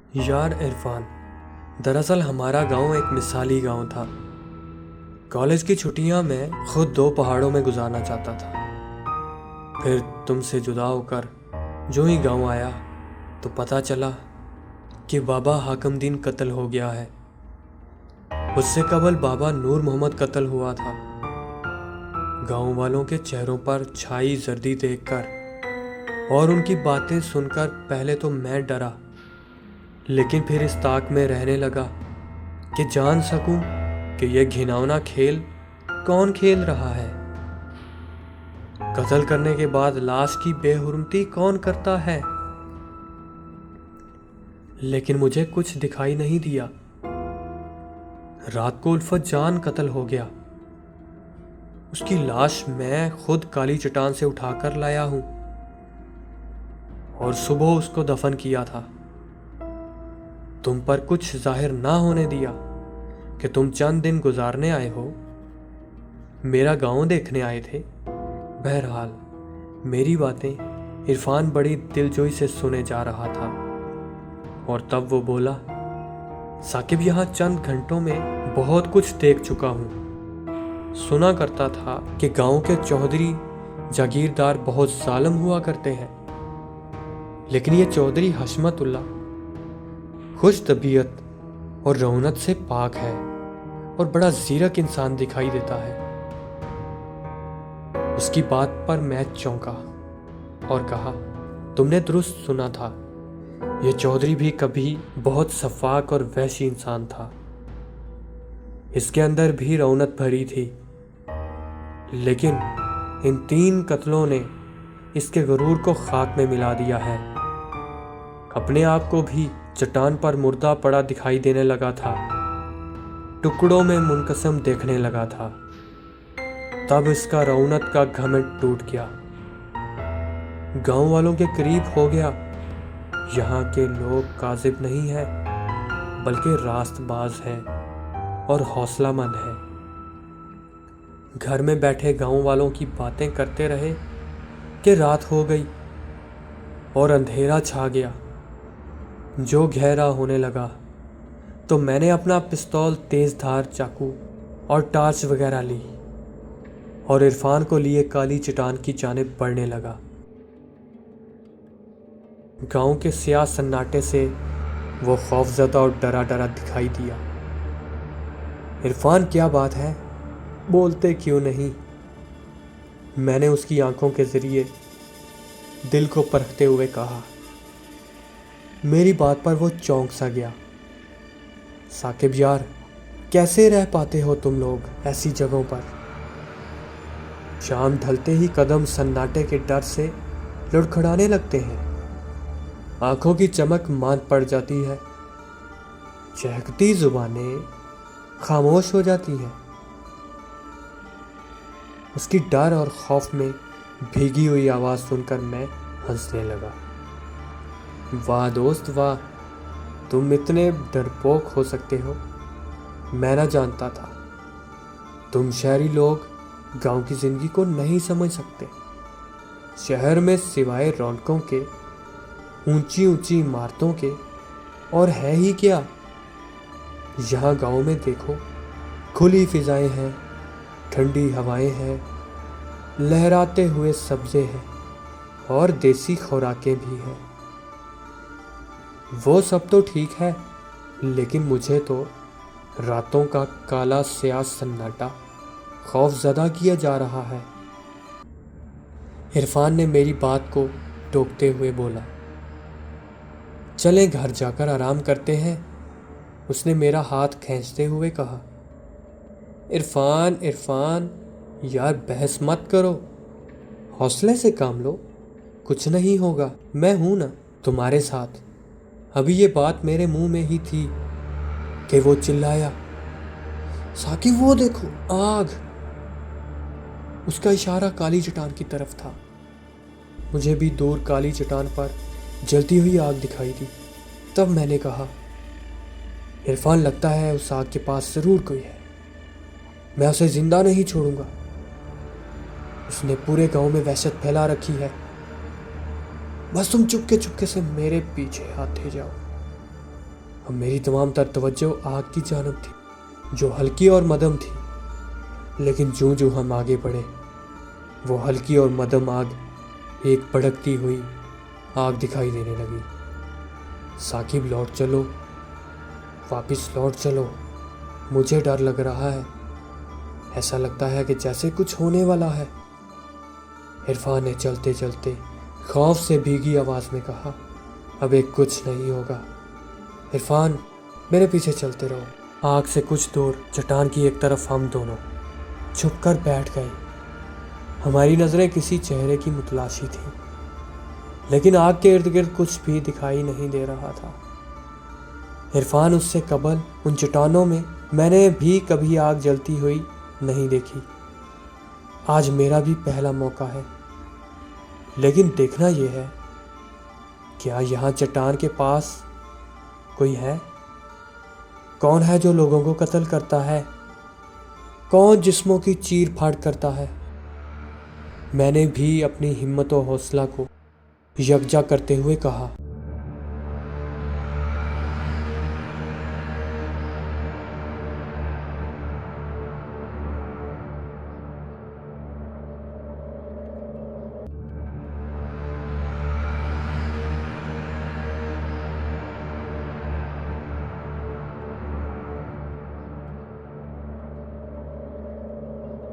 यार इरफान, दरअसल हमारा गांव एक मिसाली गांव था। कॉलेज की छुट्टियां मैं खुद दो पहाड़ों में गुजारना चाहता था। फिर तुमसे जुदा होकर जो ही गांव आया तो पता चला कि बाबा हाकमदीन कत्ल हो गया है। उससे कबल बाबा नूर मोहम्मद कत्ल हुआ था। गांव वालों के चेहरों पर छाई जर्दी देखकर और उनकी बातें सुनकर पहले तो मैं डरा, लेकिन फिर इस ताक में रहने लगा कि जान सकूं कि यह घिनौना खेल कौन खेल रहा है। कत्ल करने के बाद लाश की बेहुरमती कौन करता है। लेकिन मुझे कुछ दिखाई नहीं दिया। रात को उल्फत जान कत्ल हो गया। उसकी लाश मैं खुद काली चट्टान से उठाकर लाया हूं और सुबह उसको दफन किया था। तुम पर कुछ जाहिर ना होने दिया कि तुम चंद दिन गुजारने आए हो, मेरा गांव देखने आए थे। बहरहाल मेरी बातें इरफान बड़ी दिलजोई से सुने जा रहा था और तब वो बोला, साकिब यहाँ चंद घंटों में बहुत कुछ देख चुका हूँ। सुना करता था कि गांव के चौधरी जागीरदार बहुत जालिम हुआ करते हैं, लेकिन ये चौधरी हशमतुल्लाह खुश तबीयत और रौनक से पाक है और बड़ा जीरक इंसान दिखाई देता है। उसकी बात पर मैं चौंका और कहा, तुमने दुरुस्त सुना था। यह चौधरी भी कभी बहुत सफाक और वैशी इंसान था। इसके अंदर भी रौनक भरी थी, लेकिन इन 3 कत्लों ने इसके गुरूर को खाक में मिला दिया है। अपने आप को भी चट्टान पर मुर्दा पड़ा दिखाई देने लगा था, टुकड़ों में मुनकसम देखने लगा था। तब इसका रौनक का घमंड टूट गया। गांव वालों के करीब हो गया। यहाँ के लोग काजिब नहीं हैं, बल्कि रास्तबाज हैं और हौसलामंद हैं। घर में बैठे गांव वालों की बातें करते रहे कि रात हो गई और अंधेरा छा गया। जो गहरा होने लगा तो मैंने अपना पिस्तौल, तेज धार चाकू और टार्च वगैरह ली और इरफान को लिए काली चट्टान की जानिब बढ़ने लगा। गांव के स्याह सन्नाटे से वो खौफजदा और डरा डरा दिखाई दिया। इरफान, क्या बात है, बोलते क्यों नहीं? मैंने उसकी आंखों के जरिए दिल को परखते हुए कहा। मेरी बात पर वो चौंक सा गया। साकिब यार, कैसे रह पाते हो तुम लोग ऐसी जगहों पर? शाम ढलते ही कदम सन्नाटे के डर से लुढ़खड़ाने लगते हैं। आंखों की चमक मांद पड़ जाती है। चहकती जुबानें खामोश हो जाती हैं। उसकी डर और खौफ में भीगी हुई आवाज सुनकर मैं हंसने लगा। वाह दोस्त वाह, तुम इतने डरपोक हो सकते हो, मैं ना जानता था। तुम शहरी लोग गांव की जिंदगी को नहीं समझ सकते। शहर में सिवाय रौनकों के, ऊंची ऊंची इमारतों के और है ही क्या। यहाँ गांव में देखो, खुली फिजाएं हैं, ठंडी हवाएं हैं, लहराते हुए सब्जे हैं और देसी खुराकें भी हैं। वो सब तो ठीक है, लेकिन मुझे तो रातों का काला स्याह सन्नाटा खौफजदा किया जा रहा है। इरफान ने मेरी बात को टोकते हुए बोला, चलें घर जाकर आराम करते हैं। उसने मेरा हाथ खींचते हुए कहा। इरफान इरफान, यार बहस मत करो, हौसले से काम लो, कुछ नहीं होगा, मैं हूं ना तुम्हारे साथ। अभी ये बात मेरे मुंह में ही थी कि वो चिल्लाया, साकिब वो देखो आग। उसका इशारा काली चट्टान की तरफ था। मुझे भी दूर काली चट्टान पर जलती हुई आग दिखाई दी। तब मैंने कहा, इरफान, लगता है उस आग के पास जरूर कोई है। मैं उसे जिंदा नहीं छोड़ूंगा। उसने पूरे गांव में वहशत फैला रखी है। बस तुम चुपके चुपके से मेरे पीछे आते जाओ। अब मेरी तमाम तर तवज्जो आग की जानब थी, जो हल्की और मदम थी। लेकिन जूं जूं हम आगे बढ़े, वो हल्की और मदम आग एक भड़कती हुई आग दिखाई देने लगी। साकिब, लौट चलो, वापस लौट चलो, मुझे डर लग रहा है। ऐसा लगता है कि जैसे कुछ होने वाला है। इरफान ने चलते चलते खौफ से भीगी आवाज़ में कहा, अबे कुछ नहीं होगा। इरफान, मेरे पीछे चलते रहो। आग से कुछ दूर चट्टान की एक तरफ हम दोनों छुपकर बैठ गए। हमारी नज़रें किसी चेहरे की मुतलाशी थी, लेकिन आग के इर्द गिर्द कुछ भी दिखाई नहीं दे रहा था। इरफान, उससे कबल उन चट्टानों में मैंने भी कभी आग जलती हुई नहीं देखी। आज मेरा भी पहला मौका है, लेकिन देखना यह है, क्या यहाँ चट्टान के पास कोई है? कौन है जो लोगों को कत्ल करता है? कौन जिस्मों की चीर फाड़ करता है? मैंने भी अपनी हिम्मत और हौसला को यकजा करते हुए कहा,